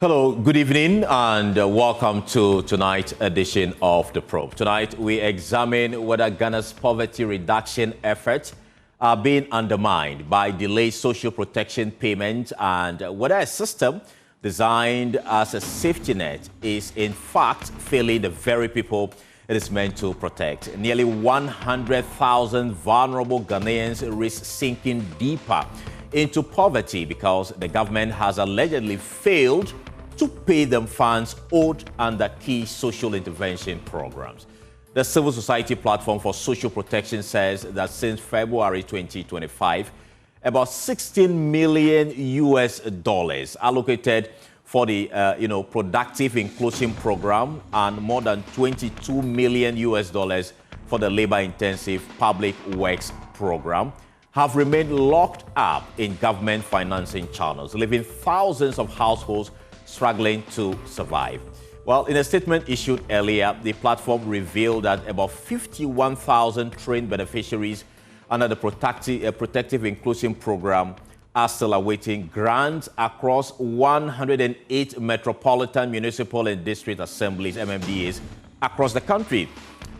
Hello, good evening, and welcome to tonight's edition of The Probe. Tonight, we examine whether Ghana's poverty reduction efforts are being undermined by delayed social protection payments and whether a system designed as a safety net is in fact failing the very people it is meant to protect. Nearly 100,000 vulnerable Ghanaians risk sinking deeper into poverty because the government has allegedly failed to pay them funds owed under key social intervention programs. The Civil Society Platform for Social Protection says that since February 2025, about $16 million allocated for the Productive Inclusion Program and more than $22 million for the labor-intensive Public Works Program have remained locked up in government financing channels, leaving thousands of households struggling to survive. Well, in a statement issued earlier, the platform revealed that about 51,000 trained beneficiaries under the Protective Inclusion Program are still awaiting grants across 108 metropolitan, municipal, and district assemblies, MMDAs, across the country.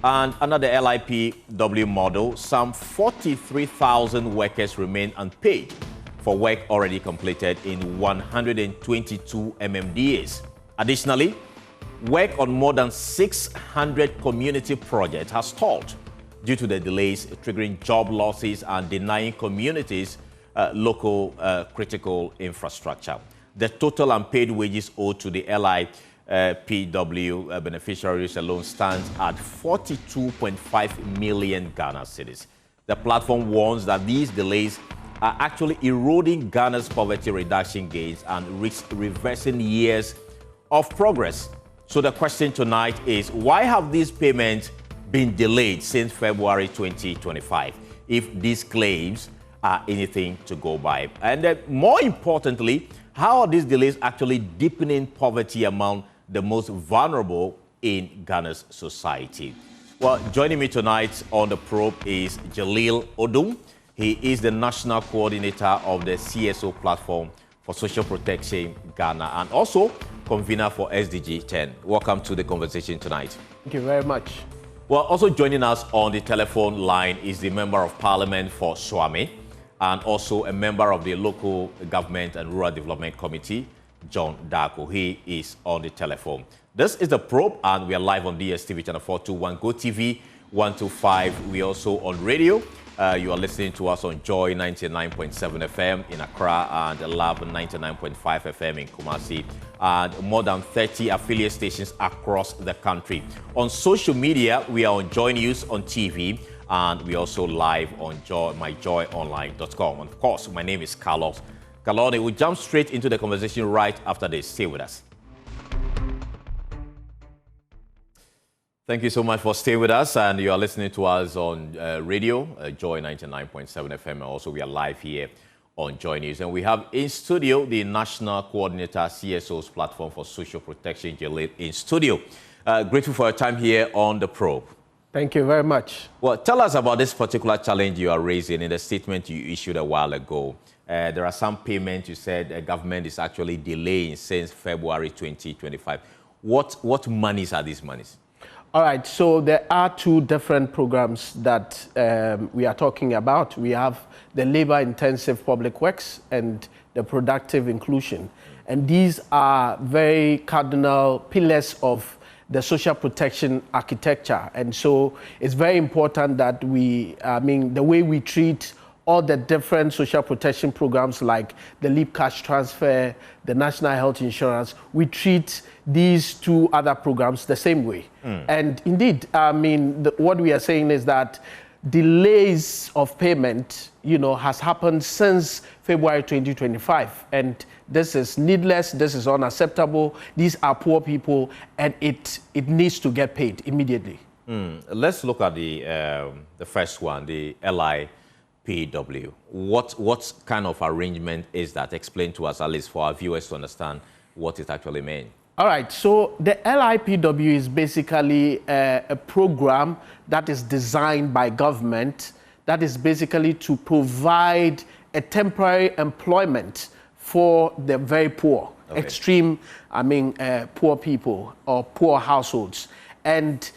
And under the LIPW model, some 43,000 workers remain unpaid for work already completed in 122 MMDAs. Additionally, work on more than 600 community projects has stalled due to the delays triggering job losses and denying communities local critical infrastructure. The total unpaid wages owed to the LIPW beneficiaries alone stands at 42.5 million Ghana cedis. The platform warns that these delays are actually eroding Ghana's poverty reduction gains and risk reversing years of progress. So the question tonight is, why have these payments been delayed since February 2025, if these claims are anything to go by? And then, more importantly, how are these delays actually deepening poverty among the most vulnerable in Ghana's society? Well, joining me tonight on The Probe is Auberon Odoom. He is the National Coordinator of the CSO Platform for Social Protection Ghana and also convener for SDG 10. Welcome to the conversation tonight. Thank you very much. Well, also joining us on the telephone line is the Member of Parliament for Swami and also a member of the Local Government and Rural Development Committee, John Darko. He is on the telephone. This is The Probe, and we are live on DSTV channel 421, GoTV 125. We are also on radio. You are listening to us on Joy 99.7 FM in Accra and Love 99.5 FM in Kumasi, and more than 30 affiliate stations across the country. On social media, we are on Joy News on TV, and we are also live on myjoyonline.com. And of course, my name is Carlos Galone. We'll jump straight into the conversation right after this. Stay with us. Thank you so much for staying with us, and you are listening to us on radio, Joy 99.7 FM, and also we are live here on Joy News. And we have in studio the National Coordinator, CSO's Platform for Social Protection, Auberon, in studio. Grateful for your time here on The Probe. Thank you very much. Well, tell us about this particular challenge you are raising in the statement you issued a while ago. There are some payments you said the government is actually delaying since February 2025. What monies are these monies? All right, so there are two different programs that we are talking about. We have the labor-intensive public works and the productive inclusion. And these are very cardinal pillars of the social protection architecture. And so it's very important that the way we treat all the different social protection programs like the LEAP cash transfer, the national health insurance, we treat these two other programs the same way. And indeed, what we are saying is that delays of payment, has happened since February 2025. And this is needless, this is unacceptable. These are poor people, and it needs to get paid immediately. Let's look at the first one, the LIPW. What kind of arrangement is that? Explain to us, at least for our viewers to understand what it actually means. All right, so the LIPW is basically a program that is designed by government that is basically to provide a temporary employment for the very poor, Okay. extreme, poor people or poor households. And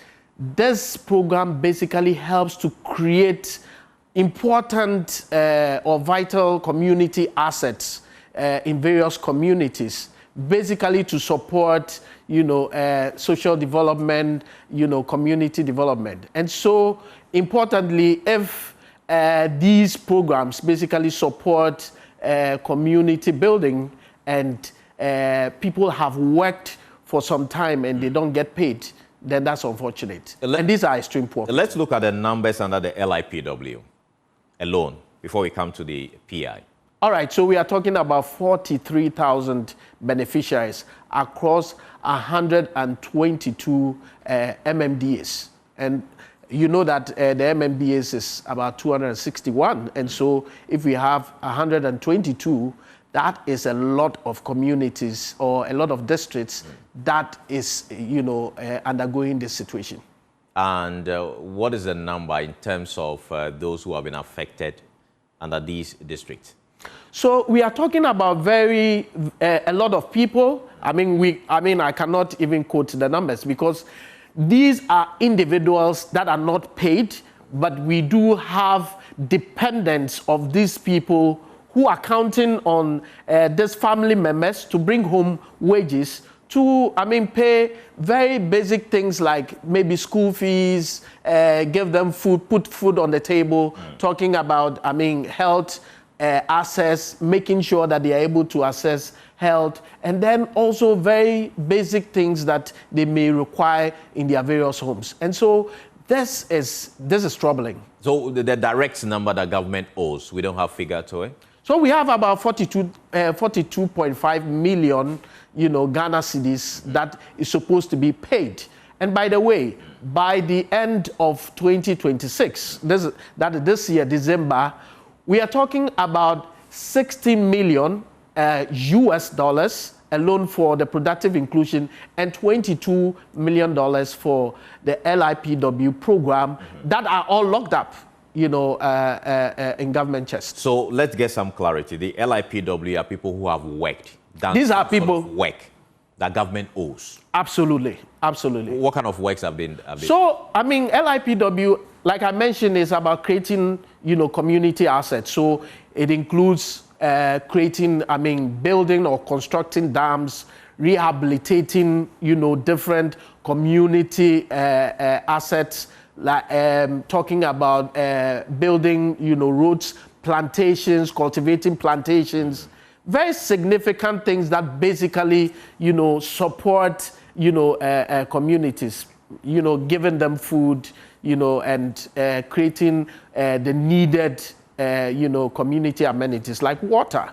this program basically helps to create important or vital community assets in various communities, basically to support, social development, community development. And so, importantly, if these programs basically support community building and people have worked for some time and they don't get paid, then that's unfortunate. And these are extreme poor. Let's look at the numbers under the LIPW alone before we come to the PI. All right, so we are talking about 43,000 beneficiaries across 122 MMDAs. And you know that the MMDAs is about 261. And so if we have 122, that is a lot of communities or a lot of districts that is, undergoing this situation. And what is the number in terms of those who have been affected under these districts? So we are talking about a lot of people. I cannot even quote the numbers because these are individuals that are not paid, but we do have dependents of these people who are counting on these family members to bring home wages to, pay very basic things like maybe school fees, give them food, put food on the table, talking about, health, access, making sure that they are able to access health, and then also very basic things that they may require in their various homes. And so this is troubling. So the direct number that government owes, we don't have figure to it? So we have about 42.5 million, Ghana cedis that is supposed to be paid. And by the way, by the end of 2026, this year, December, we are talking about 60 million US dollars alone for the productive inclusion and $22 million for the LIPW program that are all locked up, in government chests. So let's get some clarity. The LIPW are people who have worked. These are people sort of work that government owes. Absolutely, absolutely. What kind of works have been? So, LIPW, like I mentioned, is about creating, community assets. So it includes creating, building or constructing dams, rehabilitating, different community assets, like talking about building, roads, plantations, cultivating plantations, very significant things that basically, support, communities, giving them food, and creating the needed, community amenities like water,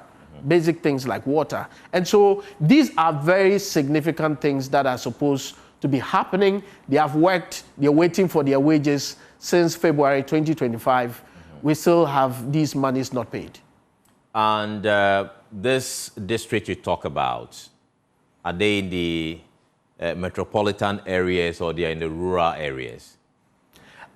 basic things like water. And so these are very significant things that are supposed to be happening. They have worked, they're waiting for their wages since February 2025. We still have these monies not paid. And this district you talk about, are they in the metropolitan areas or they are in the rural areas?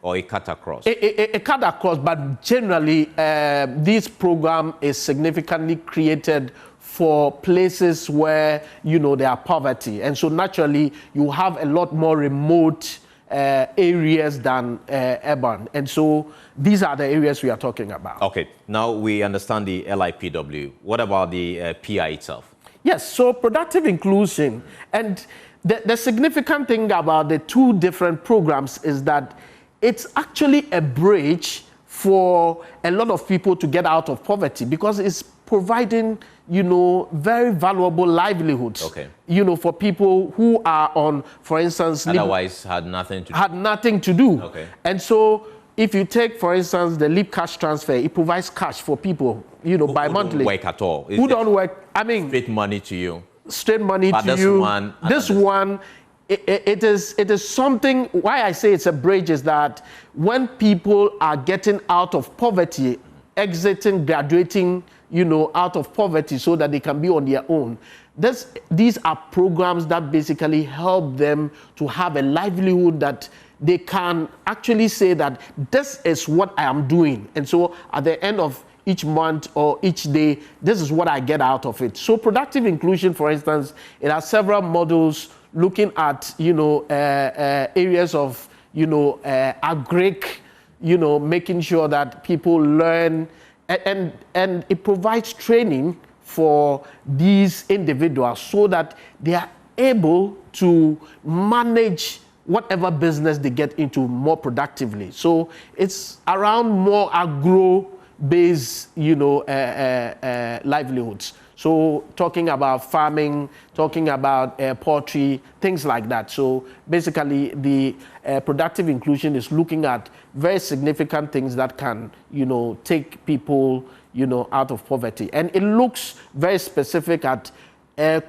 Or it cut across? It cut across, but generally this program is significantly created for places where, there are poverty. And so naturally, you have a lot more remote areas than urban. And so these are the areas we are talking about. Okay, now we understand the LIPW. What about the PI itself? Yes, so productive inclusion. And the significant thing about the two different programs is that it's actually a bridge for a lot of people to get out of poverty because it's providing, very valuable livelihoods, for people who are on, for instance, otherwise had nothing to do. Okay. And so if you take, for instance, the LIP cash transfer, it provides cash for people, bi-monthly. Who don't work at all. Who don't work, straight money to you. Straight money to you. This one, it is something, why I say it's a bridge is that when people are getting out of poverty, exiting, graduating, out of poverty so that they can be on their own. These are programs that basically help them to have a livelihood that they can actually say that this is what I am doing. And so at the end of each month or each day, this is what I get out of it. So productive inclusion, for instance, it has several models looking at, areas of, agric, making sure that people learn, and it provides training for these individuals so that they are able to manage whatever business they get into more productively. So it's around more agro-based, livelihoods. So talking about farming, talking about poultry, things like that. So basically the productive inclusion is looking at very significant things that can, take people, out of poverty. And it looks very specific at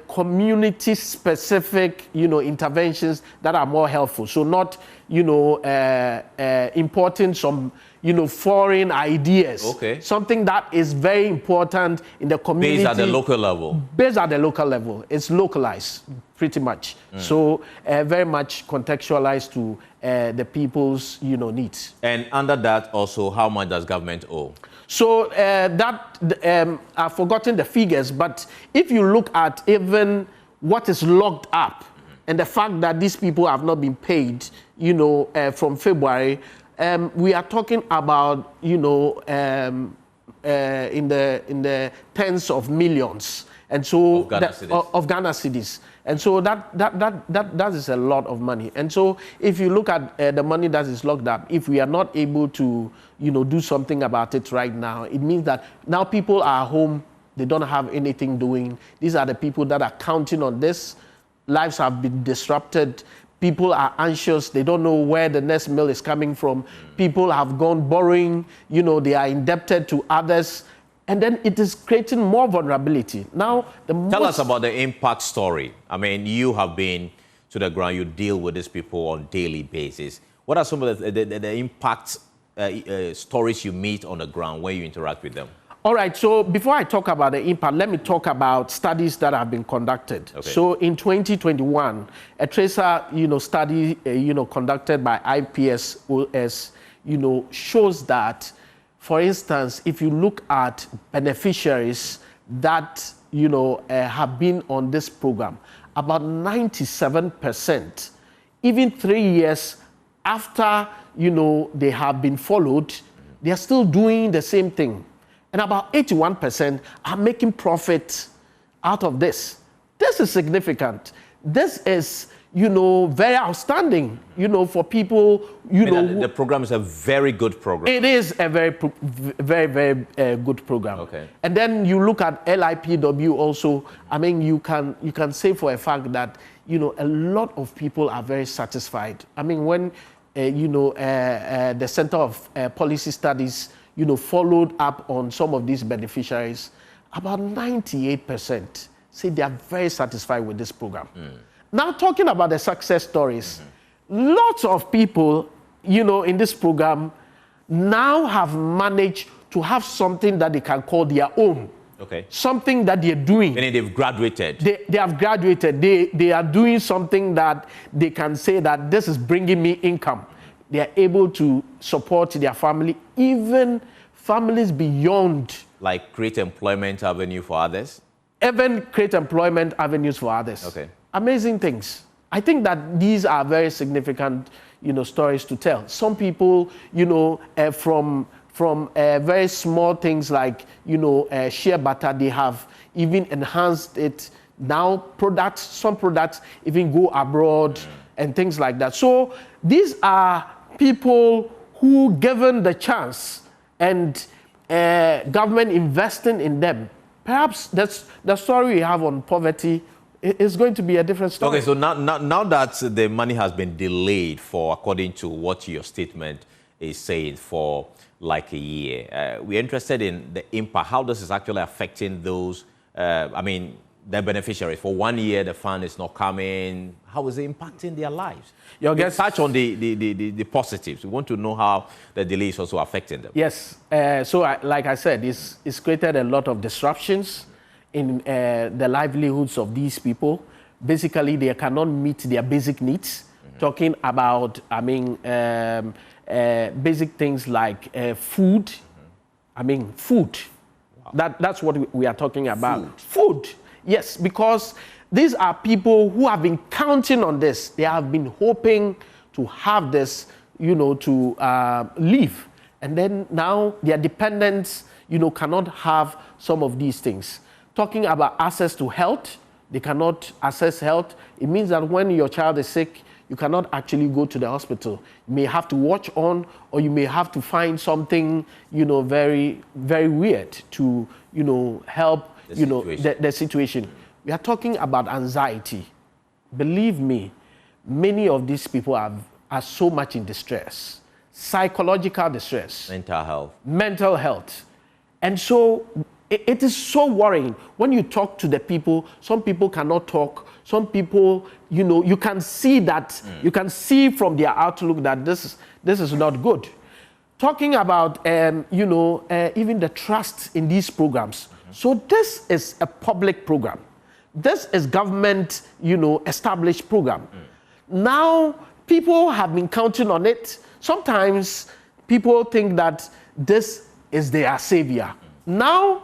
community-specific, interventions that are more helpful. So not, importing some, foreign ideas. Okay. Something that is very important in the community. Based at the local level. Based at the local level. It's localized, pretty much. So very much contextualized to the people's, needs. And under that also, how much does government owe? So I've forgotten the figures, but if you look at even what is locked up and the fact that these people have not been paid, from February, we are talking about, in the tens of millions, and so of Ghana cedis. And so that is a lot of money. And so if you look at the money that is locked up, if we are not able to, do something about it right now, it means that now people are home, they don't have anything doing. These are the people that are counting on this. Lives have been disrupted. People are anxious. They don't know where the next meal is coming from. People have gone borrowing. They are indebted to others. And then it is creating more vulnerability. Now, Tell us about the impact story. I mean, you have been to the ground. You deal with these people on a daily basis. What are some of the impact stories you meet on the ground when you interact with them? All right, so before I talk about the impact, let me talk about studies that have been conducted. Okay. So in 2021, a tracer, study, conducted by IPSOS, shows that, for instance, if you look at beneficiaries that, have been on this program, about 97%, even 3 years after, they have been followed, they are still doing the same thing. And about 81% are making profit out of this. This is significant. This is, very outstanding, for people, The program is a very good program. It is a very, very good program. Okay. And then you look at LIPW also. I mean, you can say for a fact that, a lot of people are very satisfied. I mean, when, the Center of Policy Studies, followed up on some of these beneficiaries, about 98% say they are very satisfied with this program. Now, talking about the success stories, lots of people, in this program now have managed to have something that they can call their own. Okay. Something that they're doing. And they've graduated. They have graduated. They are doing something that they can say that this is bringing me income. They are able to support their family, even families beyond. Like create employment avenue for others? Even create employment avenues for others. Okay. Amazing things. I think that these are very significant, stories to tell. Some people, from very small things like, shea butter, they have even enhanced it. Now some products even go abroad and things like that. So these are people who, given the chance and government investing in them, perhaps that's the story we have on poverty is going to be a different story. Okay, so now that the money has been delayed for, according to what your statement is saying, for like a year, we're interested in the impact. How this is actually affecting those, the beneficiaries. For 1 year, the fund is not coming. How is it impacting their lives? Your guess, touch on the positives. We want to know how the delay is also affecting them. Yes. Like I said, it's created a lot of disruptions in the livelihoods of these people. Basically, they cannot meet their basic needs. Talking about, basic things like food, I mean, food. Wow. That's what we are talking about. Food. Yes, because these are people who have been counting on this. They have been hoping to have this, to live. And then now their dependents, cannot have some of these things. Talking about access to health, they cannot access health. It means that when your child is sick, you cannot actually go to the hospital. You may have to watch on, or you may have to find something, very, very weird to, help, the situation. We are talking about anxiety. Believe me, many of these people are so much in distress. Psychological distress. Mental health. And so it is so worrying. When you talk to the people, some people cannot talk. Some people, you can see that, you can see from their outlook that this is not good. Talking about, even the trust in these programs. So this is a public program. This is government, established program. Now, people have been counting on it. Sometimes people think that this is their savior. Now,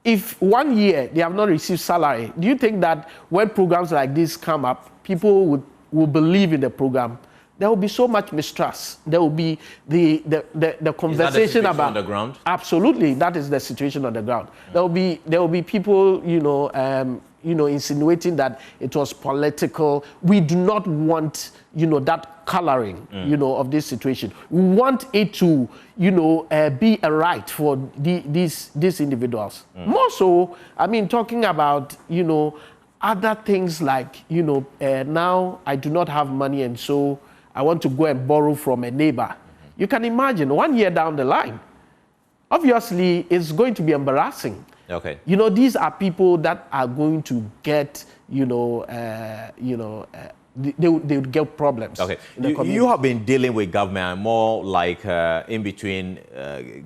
if 1 year they have not received salary, do you think that when programs like this come up, people will believe in the program? There will be so much mistrust. There will be the conversation about on the ground. Absolutely, that is the situation on the ground. There will be people, insinuating that it was political. We do not want, that coloring, of this situation. We want it to, be a right for these individuals. More so, talking about, other things like, now I do not have money and so I want to go and borrow from a neighbor. You can imagine 1 year down the line, obviously it's going to be embarrassing. Okay. These are people that are going to get, they would get problems. Okay. You have been dealing with government more like in between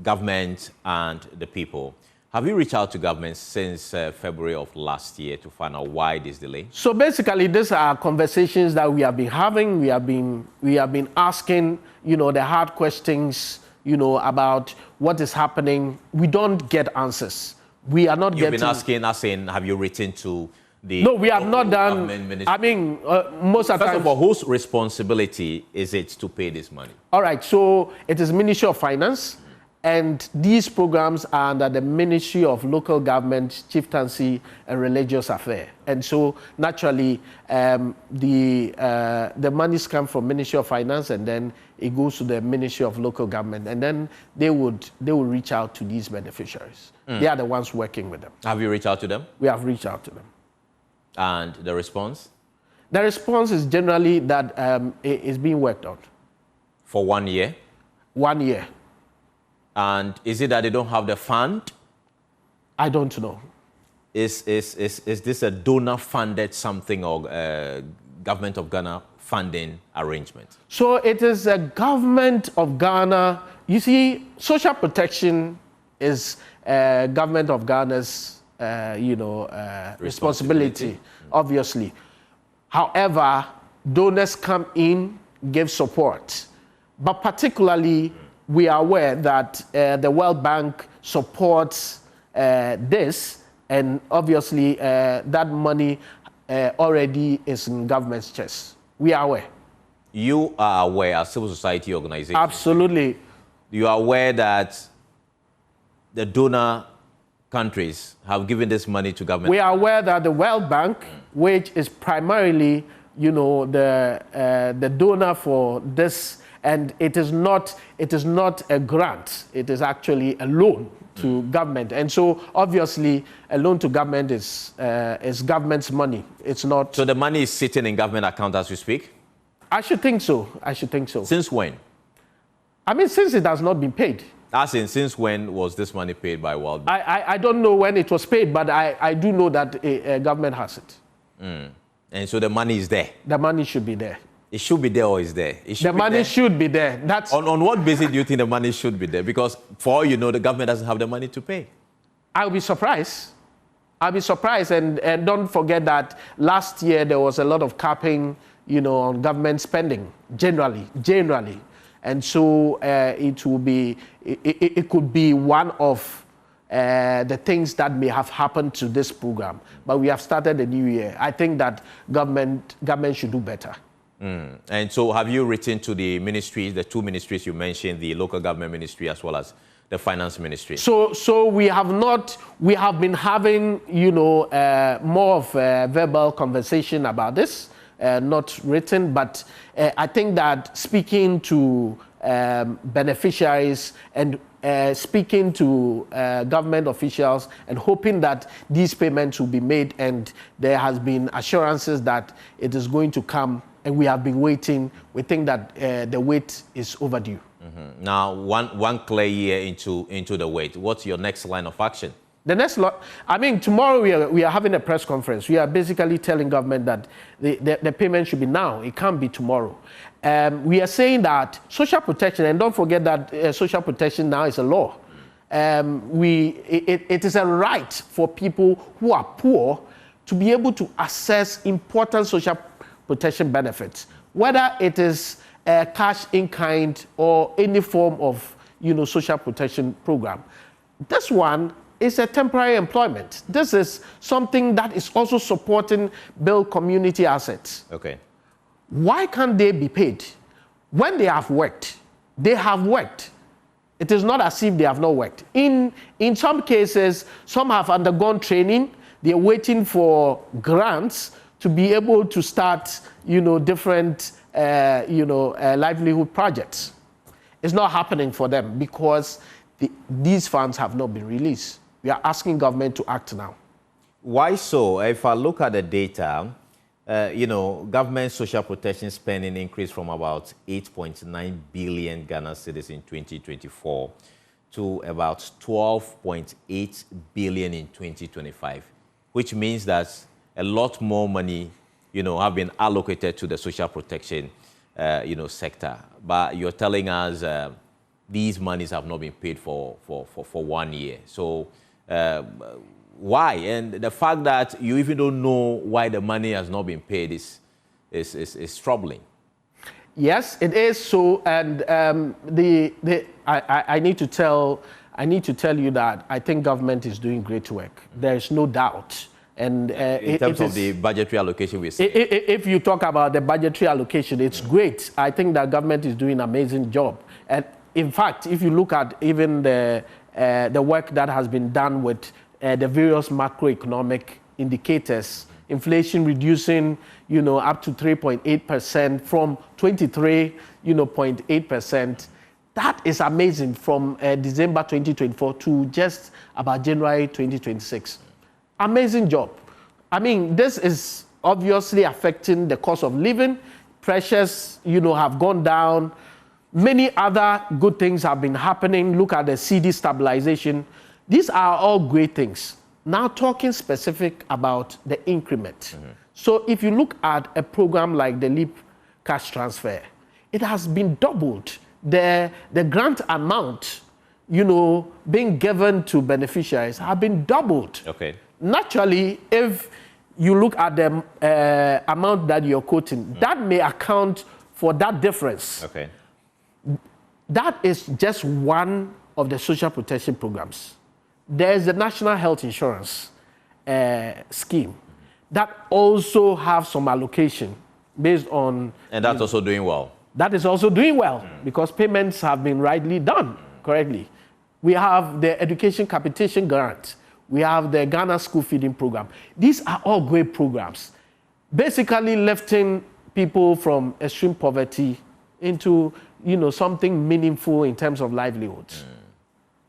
government and the people. Have you reached out to government since February of last year to find out why this delay? So basically, these are conversations that we have been having. We have been asking, the hard questions, about what is happening. We don't get answers. We are not getting... You've been asking, have you written to the... No, we have not done... Most of the time... First of all, whose responsibility is it to pay this money? All right, so it is Ministry of Finance, and these programs are under the Ministry of Local Government, Chieftaincy, and Religious Affairs. And so, naturally, the monies come from Ministry of Finance, and then it goes to the Ministry of Local Government, and then they will reach out to these beneficiaries. They are the ones working with them. Have you reached out to them? We have reached out to them. And the response? The response is generally that it is being worked on. For 1 year? 1 year. And is it that they don't have the fund? I don't know. Is this a donor-funded something or Government of Ghana funding arrangement? So it is a Government of Ghana. You see, social protection is Government of Ghana's, responsibility, obviously. However, donors come in, give support. But particularly, we are aware that the World Bank supports this, and obviously that money already is in government's chest. We are aware. You are aware as civil society organization? Absolutely. You are aware that the donor countries have given this money to government? We are aware that the World Bank, which is primarily, the donor for this, and it is not a grant. It is actually a loan to government, and so obviously a loan to government is government's money. It's not. So the money is sitting in government account as we speak? I should think so. Since when? Since it has not been paid. As in, since when was this money paid by World Bank? I don't know when it was paid, but I do know that a government has it. And so the money is there? The money should be there. It should be there or is there? The money should be there. That's on what basis do you think the money should be there? Because for all you know, the government doesn't have the money to pay. I'll be surprised. And don't forget that last year there was a lot of capping, on government spending, generally. And so it could be one of the things that may have happened to this program. But we have started a new year. I think that government should do better. And so have you written to the ministries, the two ministries you mentioned, the local government ministry as well as the finance ministry? So we have been having, more of a verbal conversation about this, not written, but I think that speaking to beneficiaries and speaking to government officials and hoping that these payments will be made, and there has been assurances that it is going to come, and we have been waiting. We think that the wait is overdue. Now, one clear year into the wait. What's your next line of action? The next tomorrow we are having a press conference. We are basically telling government that the payment should be now. It can't be tomorrow. We are saying that social protection, and don't forget that social protection now is a law. It is a right for people who are poor to be able to access important social protection benefits, whether it is cash in kind or any form of social protection program. This one is a temporary employment. This is something that is also supporting build community assets. Okay. Why can't they be paid? When they have worked, they have worked. It is not as if they have not worked. In some cases, some have undergone training. They are waiting for grants to be able to start, different, livelihood projects. It's not happening for them because these funds have not been released. We are asking government to act now. Why so? If I look at the data, government social protection spending increased from about 8.9 billion Ghana cedis in 2024 to about 12.8 billion in 2025, which means that a lot more money, have been allocated to the social protection, sector. But you're telling us these monies have not been paid for 1 year. So why? And the fact that you even don't know why the money has not been paid is troubling. Yes, it is so. And I need to tell you that I think government is doing great work. There is no doubt. And in terms of the budgetary allocation, we see. If you talk about the budgetary allocation, it's great. I think that government is doing an amazing job. And in fact, if you look at even the work that has been done with the various macroeconomic indicators, inflation reducing, up to 3.8% from 23.8%. That is amazing from December 2024 to just about January 2026. Amazing job. I mean, this is obviously affecting the cost of living. Pressures, have gone down. Many other good things have been happening. Look at the CD stabilization. These are all great things. Now talking specific about the increment. So if you look at a program like the LIP cash transfer, it has been doubled. The grant amount, being given to beneficiaries have been doubled. Okay. Naturally, if you look at the amount that you're quoting, that may account for that difference. Okay. That is just one of the social protection programs. There's the National Health Insurance scheme that also have some allocation based on... And that's also doing well. That is also doing well because payments have been rightly done correctly. We have the Education Capitation Grant. We have the Ghana School Feeding Program. These are all great programs, basically lifting people from extreme poverty into, something meaningful in terms of livelihoods.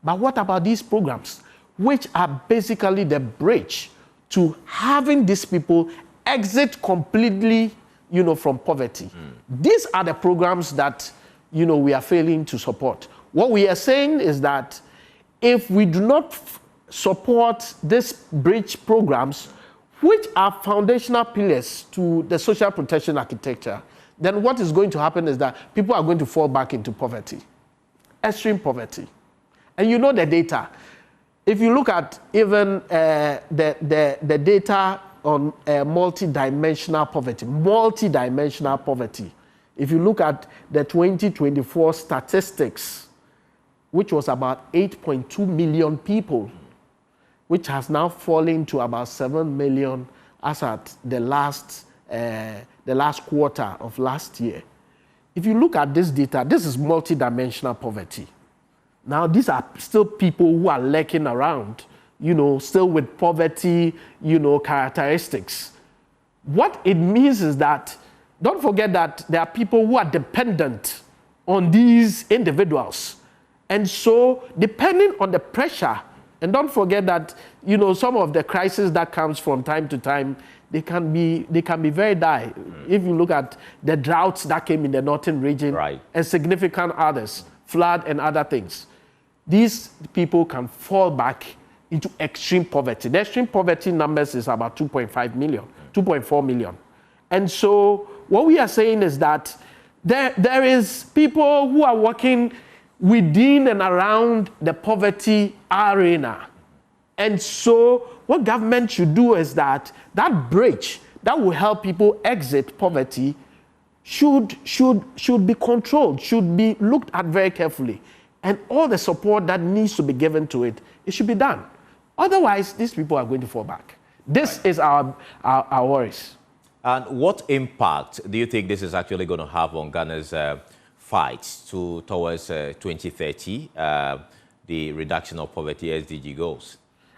But what about these programs, which are basically the bridge to having these people exit completely, from poverty? These are the programs that, we are failing to support. What we are saying is that if we do not support these bridge programs, which are foundational pillars to the social protection architecture, then what is going to happen is that people are going to fall back into poverty, extreme poverty. And the data. If you look at even the data on multidimensional poverty If you look at the 2024 statistics, which was about 8.2 million people, which has now fallen to about 7 million as at the last quarter of last year. If you look at this data, this is multidimensional poverty. Now, these are still people who are lurking around, still with poverty, characteristics. What it means is that, don't forget that there are people who are dependent on these individuals. And so, depending on the pressure, and don't forget that, some of the crises that comes from time to time, they can be very dire. If you look at the droughts that came in the northern region, right, and significant others, flood and other things, these people can fall back into extreme poverty. The extreme poverty numbers is about 2.5 million, 2.4 million. And so what we are saying is that there is people who are working within and around the poverty arena. And so what government should do is that bridge that will help people exit poverty should be controlled, should be looked at very carefully. And all the support that needs to be given to it, it should be done. Otherwise, these people are going to fall back. This is our worries. And what impact do you think this is actually going to have on Ghana's fight towards 2030, the reduction of poverty SDG goals?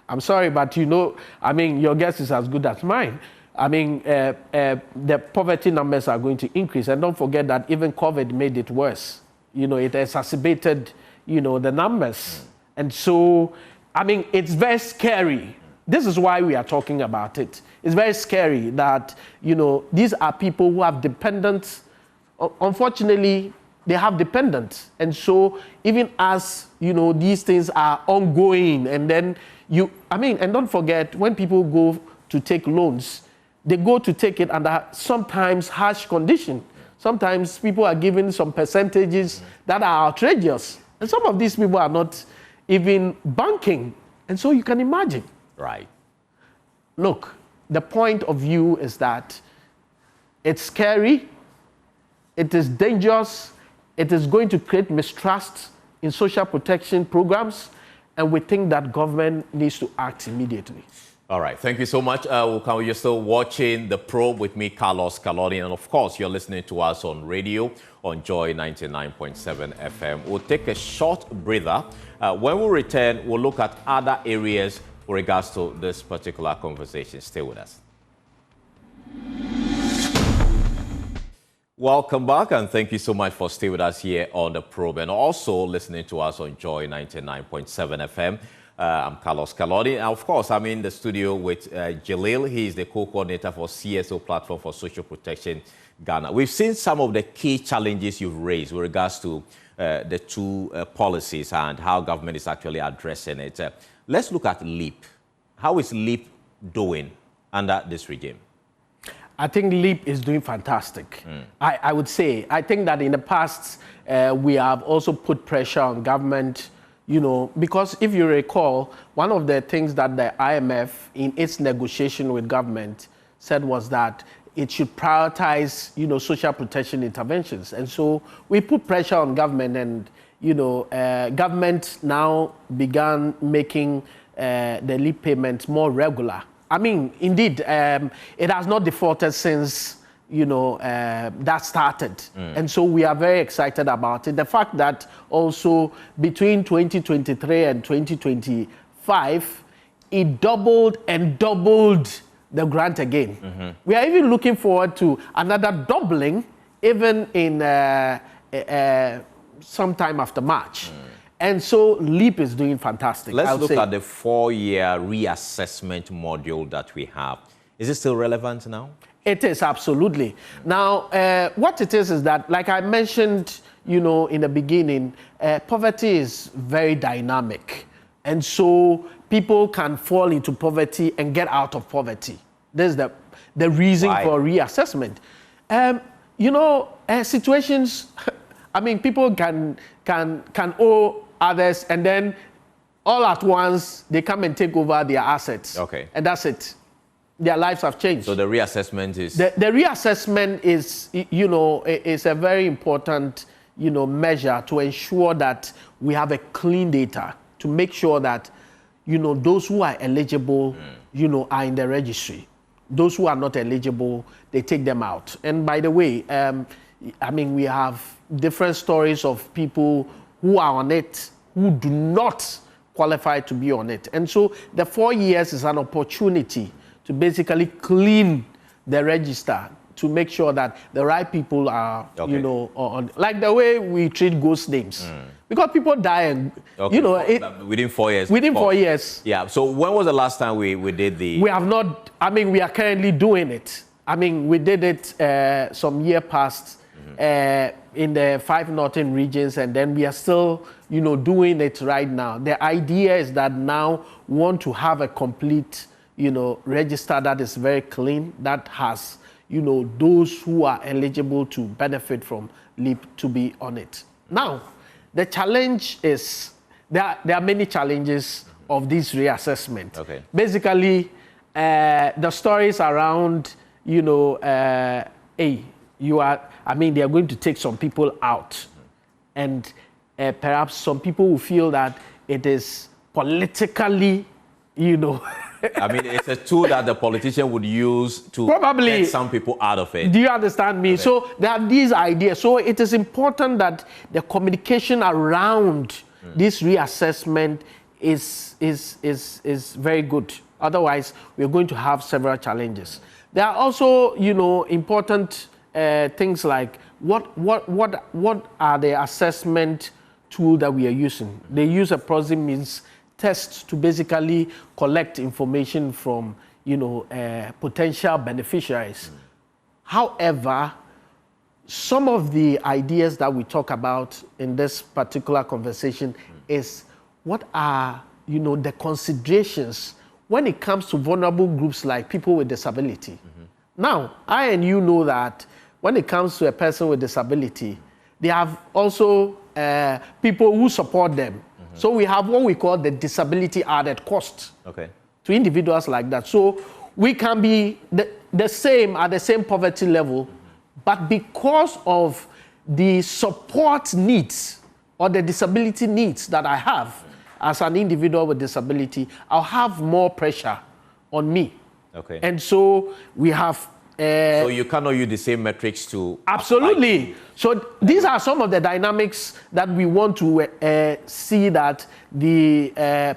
I'm sorry, but your guess is as good as mine. The poverty numbers are going to increase. And don't forget that even COVID made it worse. It exacerbated, the numbers. And so, it's very scary. This is why we are talking about it. It's very scary that, these are people who have dependents. Unfortunately, they have dependents. And so even as, these things are ongoing, and then and don't forget, when people go to take loans, they go to take it under sometimes harsh conditions. Sometimes people are given some percentages that are outrageous. And some of these people are not even banking. And so you can imagine. Right. Look, the point of view is that it's scary, it is dangerous, it is going to create mistrust in social protection programs, and we think that government needs to act immediately. All right, thank you so much. You're still watching The Probe with me, Carlos Kalodi, and of course, you're listening to us on radio on Joy 99.7 FM. We'll take a short breather. When we return, we'll look at other areas with regards to this particular conversation. Stay with us. Welcome back, and thank you so much for staying with us here on The Probe and also listening to us on Joy 99.7 FM. I'm Carlos Kalodi, and of course, I'm in the studio with Jalil. He is the co-coordinator for CSO Platform for Social Protection Ghana. We've seen some of the key challenges you've raised with regards to the two policies and how government is actually addressing it. Let's look at LIP. How is LIP doing under this regime? I think LIP is doing fantastic. I would say. I think that in the past, we have also put pressure on government, because if you recall, one of the things that the IMF in its negotiation with government said was that it should prioritize, social protection interventions. And so we put pressure on government, and, government now began making the LIP payments more regular. Indeed, it has not defaulted since, that started. And so we are very excited about it. The fact that also between 2023 and 2025, it doubled and doubled the grant again. We are even looking forward to another doubling, even in sometime after March. And so LIP is doing fantastic. Let's look at the 4-year reassessment module that we have. Is it still relevant now? It is, absolutely. Now, what it is that, like I mentioned, in the beginning, poverty is very dynamic. And so people can fall into poverty and get out of poverty. There's the reason for reassessment. Situations, people can owe others, and then all at once they come and take over their assets. Okay. And that's it. their lives have changed. So the reassessment is... The reassessment is, you know, is a very important, you know, measure to ensure that we have a clean data, to make sure that, you know, those who are eligible, you know, are in the registry. Those who are not eligible, they take them out. And by the way, I mean, we have different stories of people who are on it, who do not qualify to be on it. And so the 4 years is an opportunity to basically clean the register, to make sure that the right people are, you know, on, like the way we treat ghost names. Because people die and, you know... within 4 years. Within 4 years. Yeah, so when was the last time we did the... We have not, I mean, we are currently doing it. I mean, we did it some year past in the 5 northern regions, and then we are still, you know, doing it right now. The idea is that now we want to have a complete, you know, register that is very clean, that has, you know, those who are eligible to benefit from LIP to be on it. Now, the challenge is, there are many challenges of this reassessment. Okay. Basically, the stories around, you know, I mean, they are going to take some people out. And perhaps some people will feel that it is politically, you know... I mean, it's a tool that the politician would use to get some people out of it. Do you understand me? Okay. So there are these ideas. So it is important that the communication around this reassessment is very good. Otherwise, we're going to have several challenges. There are also, you know, important things like what are the assessment tool that we are using? They use a proximity test to basically collect information from, you know, potential beneficiaries. However, some of the ideas that we talk about in this particular conversation is what are, you know, the considerations when it comes to vulnerable groups like people with disability. Now, I and you know that when it comes to a person with disability, they have also people who support them. So we have what we call the disability added cost to individuals like that. So we can be the same at the same poverty level, but because of the support needs or the disability needs that I have as an individual with disability, I'll have more pressure on me. And so we have... so you cannot use the same metrics to... Absolutely. So these are some of the dynamics that we want to see that the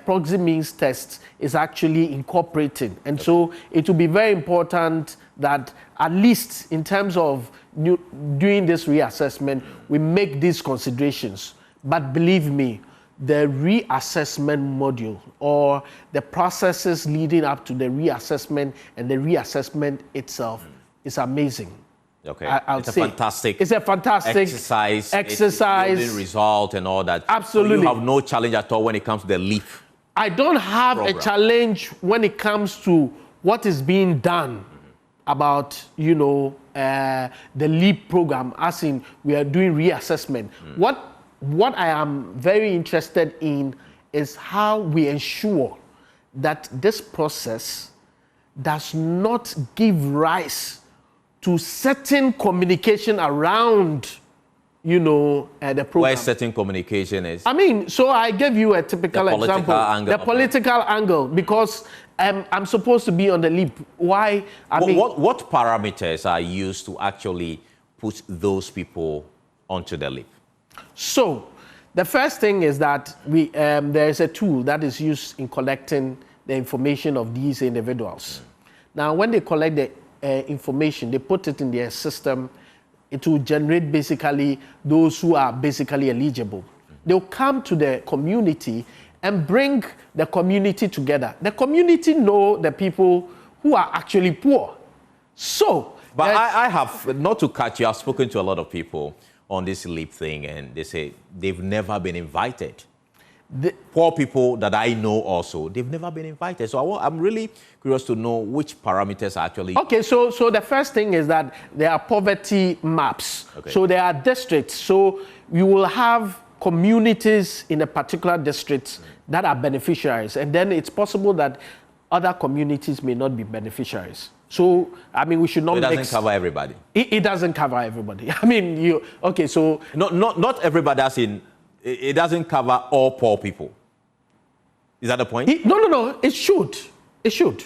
proxy-means test is actually incorporating. And so it will be very important that at least in terms of doing this reassessment, we make these considerations. But believe me, the reassessment module or the processes leading up to the reassessment and the reassessment itself is amazing. It's a fantastic exercise. It's building result and all that. Absolutely. So you have no challenge at all when it comes to the LIP. I don't have a challenge when it comes to what is being done about, you know, the LIP program, as in we are doing reassessment. What I am very interested in is how we ensure that this process does not give rise to certain communication around, you know, the program. Where certain communication is? I mean, so I gave you a typical example. The political angle, because I'm supposed to be on the LIP. Why? What parameters are used to actually put those people onto the LIP? So, the first thing is that there is a tool that is used in collecting the information of these individuals. Now, when they collect the information, they put it in their system. It will generate basically those who are basically eligible. They'll come to the community and bring the community together. The community know the people who are actually poor. So, but I have, not to cut you, I've spoken to a lot of people on this LIP thing, and they say they've never been invited. The poor people that I know also, they've never been invited. So I'm really curious to know which parameters are actually... Okay, so the first thing is that there are poverty maps. So there are districts. So you will have communities in a particular district that are beneficiaries. And then it's possible that other communities may not be beneficiaries. So, I mean, we should not It doesn't cover everybody. It doesn't cover everybody. I mean, okay, so... Not everybody, as in, it doesn't cover all poor people. Is that the point? No. It should. It should.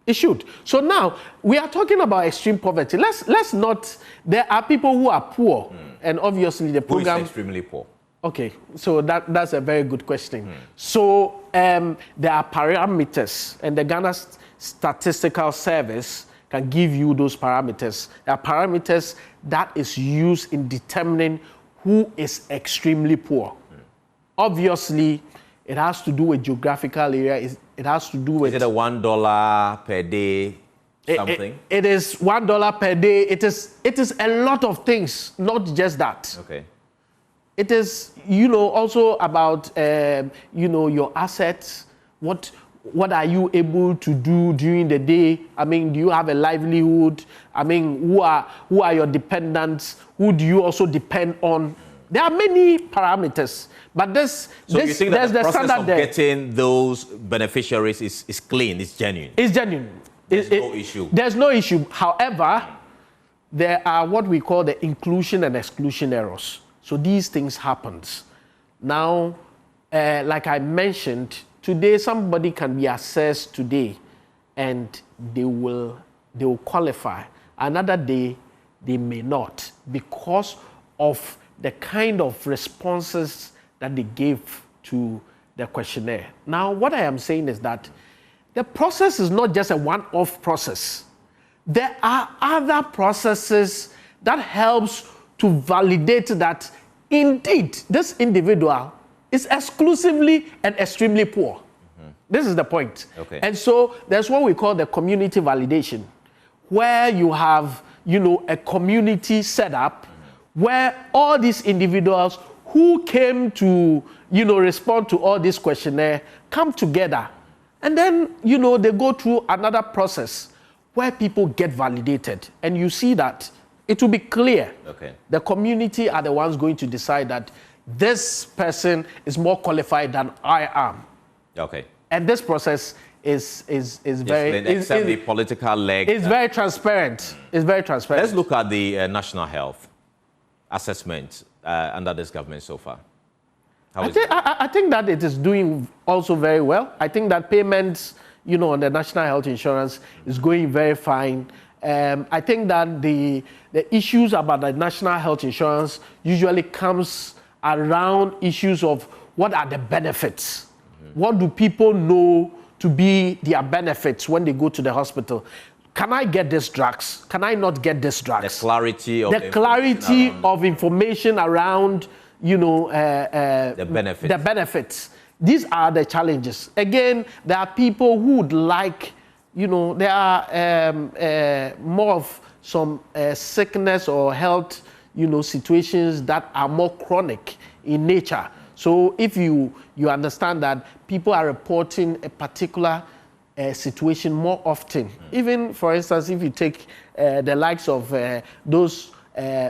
It should. So now, we are talking about extreme poverty. Let's not... There are people who are poor, and obviously the program... Who is extremely poor? Okay, so that's a very good question. So there are parameters, and the Ghana Statistical Service can give you those parameters. There are parameters that is used in determining who is extremely poor. Obviously, it has to do with geographical area. It has to do with... Is it a $1 per day something? It is $1 per day. It is a lot of things, not just that. Okay. It is, also about, your assets. What are you able to do during the day? I mean, do you have a livelihood? I mean, who are your dependents? Who do you also depend on? There are many parameters, but you think that the process of getting those beneficiaries is clean, it's genuine? It's genuine. There's no issue. There's no issue. However, there are what we call the inclusion and exclusion errors. So these things happen. Now, like I mentioned, today somebody can be assessed today and they will qualify. Another day, they may not because of the kind of responses that they gave to the questionnaire. Now, what I am saying is that the process is not just a one-off process. There are other processes that helps to validate that indeed this individual is exclusively and extremely poor. This is the point. Okay. And so there's what we call the community validation, where you have, a community set up where all these individuals who came to, respond to all this questionnaire come together. And then, they go through another process where people get validated. And you see that it will be clear. Okay. The community are the ones going to decide that this person is more qualified than I am. Okay. And this process is very... Except the political leg. It's very transparent. It's very transparent. Let's look at the national health assessment under this government so far. I think that it is doing also very well. I think that payments, on the national health insurance is going very fine. I think that the issues about the national health insurance usually comes around issues of what are the benefits. What do people know to be their benefits when they go to the hospital? Can I get these drugs? Can I not get these drugs? The clarity of information around, the benefits. The benefits. These are the challenges. Again, there are people who would like, there are more of some sickness or health, situations that are more chronic in nature. So if you understand that people are reporting a particular situation more often, even, for instance, if you take the likes of those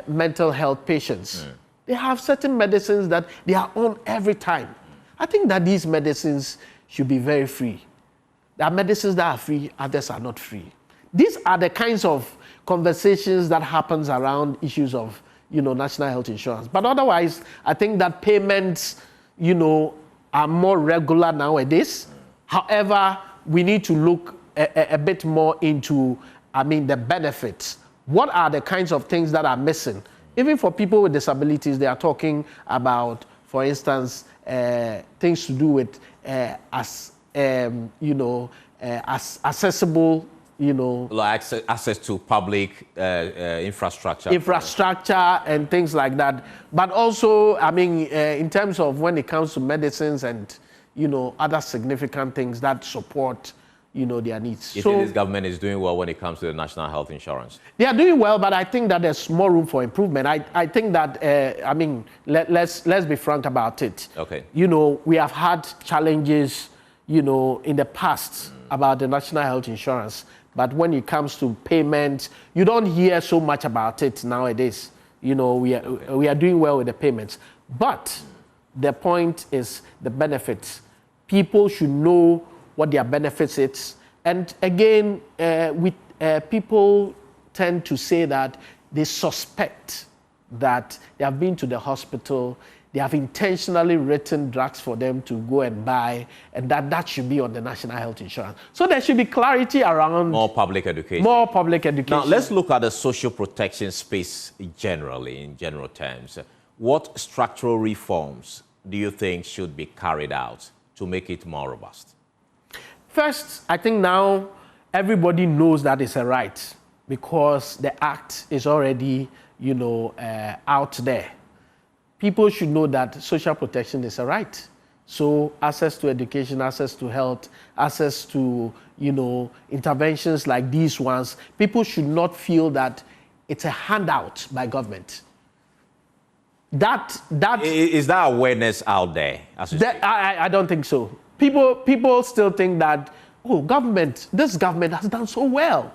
mental health patients, they have certain medicines that they are on every time. I think that these medicines should be very free. There are medicines that are free, others are not free. These are the kinds of conversations that happens around issues of, national health insurance. But otherwise, I think that payments, are more regular nowadays. However, we need to look a bit more into, the benefits. What are the kinds of things that are missing? Even for people with disabilities, they are talking about, for instance, things to do with accessible, like access to public infrastructure. Infrastructure and things like that. But also, in terms of when it comes to medicines and, other significant things that support, their needs. You think this government is doing well when it comes to the national health insurance? They are doing well, but I think that there's more room for improvement. I think that, let's be frank about it. Okay. We have had challenges, in the past about the national health insurance. But when it comes to payments, you don't hear so much about it nowadays. We are doing well with the payments. But the point is the benefits. People should know what their benefits is. And again, people tend to say that they suspect that they have been to the hospital, they have intentionally written drugs for them to go and buy, and that should be on the national health insurance. So there should be clarity around more public education. More public education. Now, let's look at the social protection space generally, in general terms. What structural reforms do you think should be carried out to make it more robust? First, I think now everybody knows that it's a right because the act is already, out there. People should know that social protection is a right. So access to education, access to health, access to, interventions like these ones, people should not feel that it's a handout by government. Is that awareness out there? I don't think so. People still think that, this government has done so well.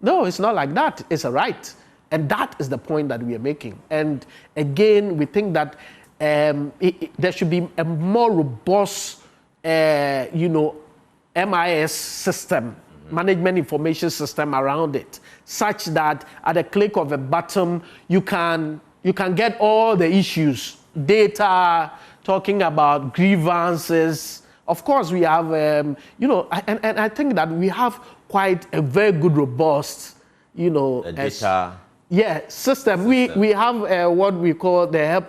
No, it's not like that. It's a right. And that is the point that we are making. And again, we think that there should be a more robust, MIS system, management information system around it, such that at a click of a button, you can get all the issues, data, talking about grievances. Of course, we have, and I think that we have quite a very good, robust, data. System. We have what we call the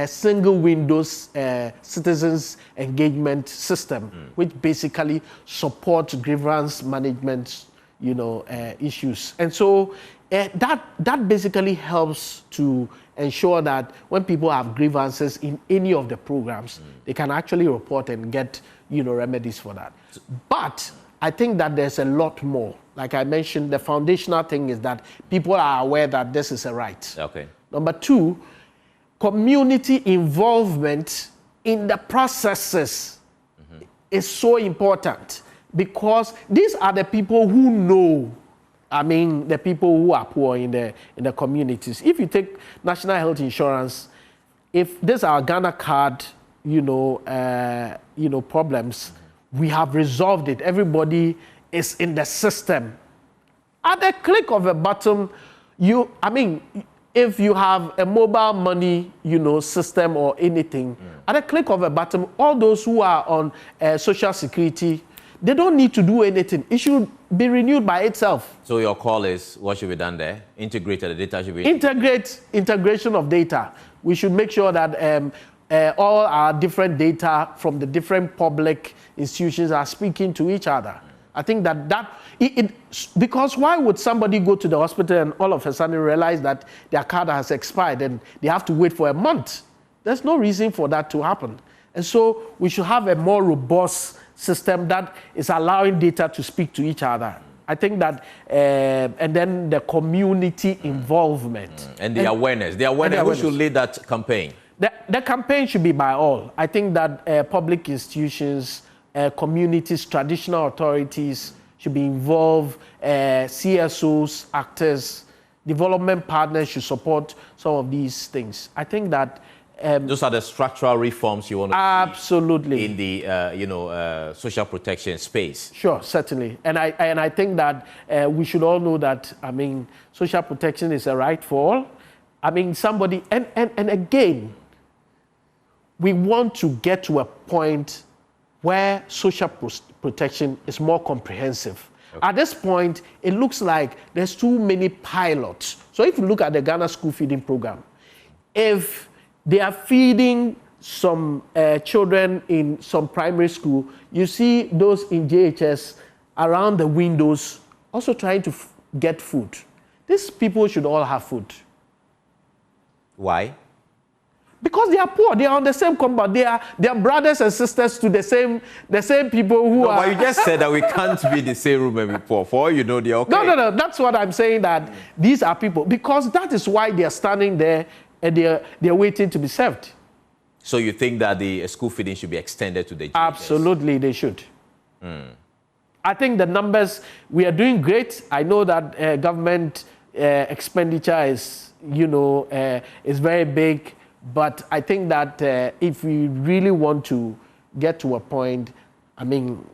single Windows citizens engagement system, which basically supports grievance management, issues. And so that basically helps to ensure that when people have grievances in any of the programs, they can actually report and get, remedies for that. But I think that there's a lot more. Like I mentioned, the foundational thing is that people are aware that this is a right. Okay. Number two, community involvement in the processes is so important because these are the people who know, the people who are poor in the communities. If you take national health insurance, if this our Ghana card, problems, we have resolved it. Everybody is in the system. At the click of a button, if you have a mobile money, system or anything, at a click of a button, all those who are on Social Security, they don't need to do anything. It should be renewed by itself. So your call is, what should be done there? Integrated, the data should be integration of data. We should make sure that all our different data from the different public institutions are speaking to each other. I think because why would somebody go to the hospital and all of a sudden realize that their card has expired and they have to wait for a month? There's no reason for that to happen. And so we should have a more robust system that is allowing data to speak to each other. I think that, and then the community involvement. And the awareness. Who should lead that campaign? The campaign should be by all. I think that public institutions, communities, traditional authorities should be involved, CSOs, actors, development partners should support some of these things. I think that those are the structural reforms you want to absolutely see in the social protection space. Sure, certainly, and I think that we should all know that social protection is a right for all. Somebody and again, we want to get to a point where social protection is more comprehensive. Okay. At this point, it looks like there's too many pilots. So if you look at the Ghana school feeding program, if they are feeding some children in some primary school, you see those in JHS around the windows also trying to get food. These people should all have food. Why? Because they are poor. They are on the same compound. They are brothers and sisters to the same people who are. But you just said that we can't be in the same room and be poor. For all you know, they're okay. No. That's what I'm saying. That these are people because that is why they are standing there and they're waiting to be served. So you think that the school feeding should be extended to the GHS? Absolutely, they should. I think the numbers we are doing great. I know that government expenditure is is very big. But I think that if we really want to get to a point, I mean,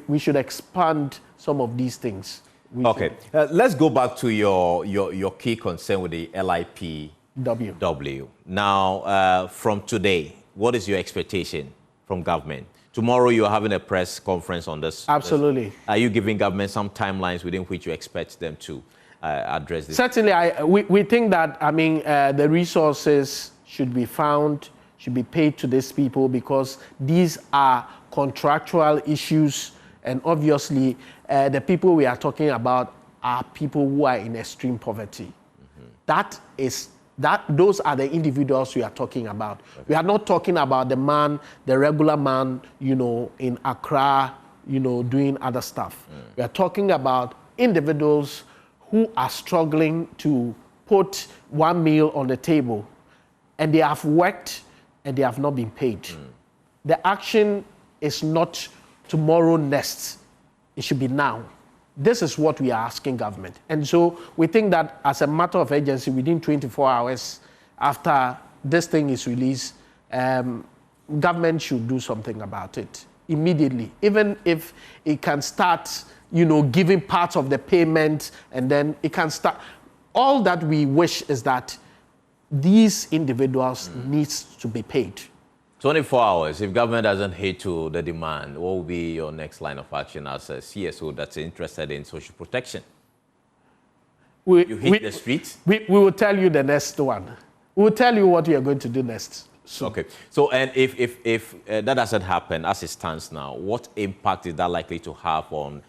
we should expand some of these things. Okay, let's go back to your key concern with the LIPW. Now, from today, what is your expectation from government? Tomorrow you are having a press conference on this. Absolutely. Are you giving government some timelines within which you expect them to address this? Certainly, we think that, I mean, the resources should be found, should be paid to these people, because these are contractual issues, and obviously the people we are talking about are people who are in extreme poverty. Those are the individuals we are talking about. Okay. We are not talking about the regular man, in Accra, doing other stuff. We are talking about individuals who are struggling to put one meal on the table, and they have worked and they have not been paid. The action is not tomorrow next. It should be now. This is what we are asking government. And so we think that as a matter of urgency, within 24 hours after this thing is released, government should do something about it immediately. Even if it can start, giving parts of the payment, and then it can start. All that we wish is that these individuals needs to be paid. 24 hours. If government doesn't hit to the demand, what will be your next line of action as a CSO that's interested in social protection? You hit the streets? We will tell you the next one. We will tell you what we are going to do next. So. Okay. So, and if that doesn't happen as it stands now, what impact is that likely to have on,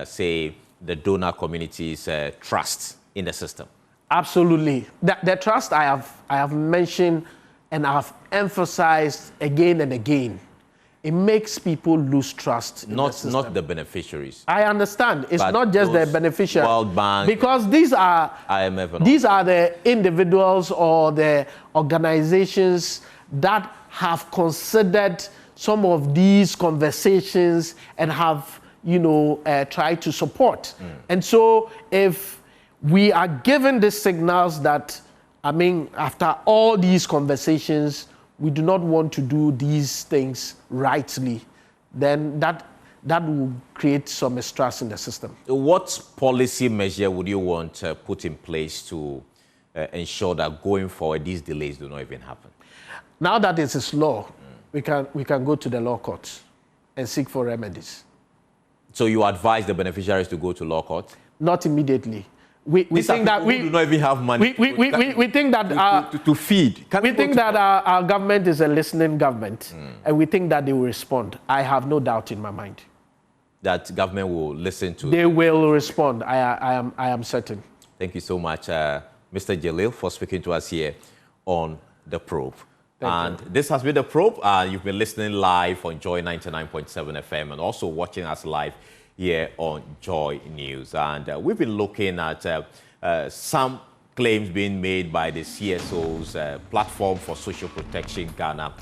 say, the donor community's trust in the system? Absolutely. The trust I have mentioned and I have emphasized again and again. It makes people lose trust in the system. Not the beneficiaries. I understand. It's not just the beneficiaries. World Bank, because these are IMF, these are the individuals or the organizations that have considered some of these conversations and have, tried to support. And so if we are given the signals that, I mean, after all these conversations, we do not want to do these things rightly, then that will create some mistrust in the system. What policy measure would you want put in place to ensure that going forward these delays do not even happen? Now that it is law, we can go to the law courts and seek for remedies. So you advise the beneficiaries to go to law court? Not immediately. We think that we do not even have money. We think that to feed. We think that our government is a listening government, and we think that they will respond. I have no doubt in my mind that government will listen to. They will respond. I am certain. Thank you so much, Mr. Jalil, for speaking to us here on The Probe. And this has been The Probe. You've been listening live on Joy 99.7 FM and also watching us live here on Joy News. And we've been looking at some claims being made by the CSO's Platform for Social Protection Ghana.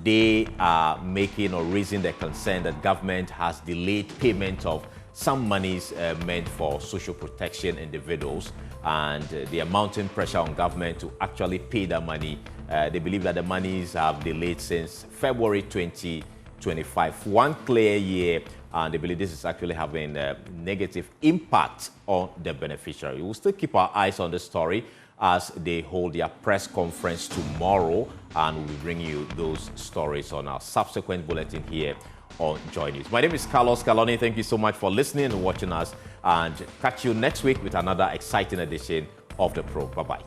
They are making or raising their concern that government has delayed payment of some monies meant for social protection individuals, and they are mounting pressure on government to actually pay that money. They believe that the monies have delayed since February 2025, one clear year, and they believe this is actually having a negative impact on the beneficiary. We'll still keep our eyes on the story as they hold their press conference tomorrow, and we'll bring you those stories on our subsequent bulletin here on Joy News. My name is Carlos Caloni. Thank you so much for listening and watching us, and catch you next week with another exciting edition of The Probe. Bye-bye.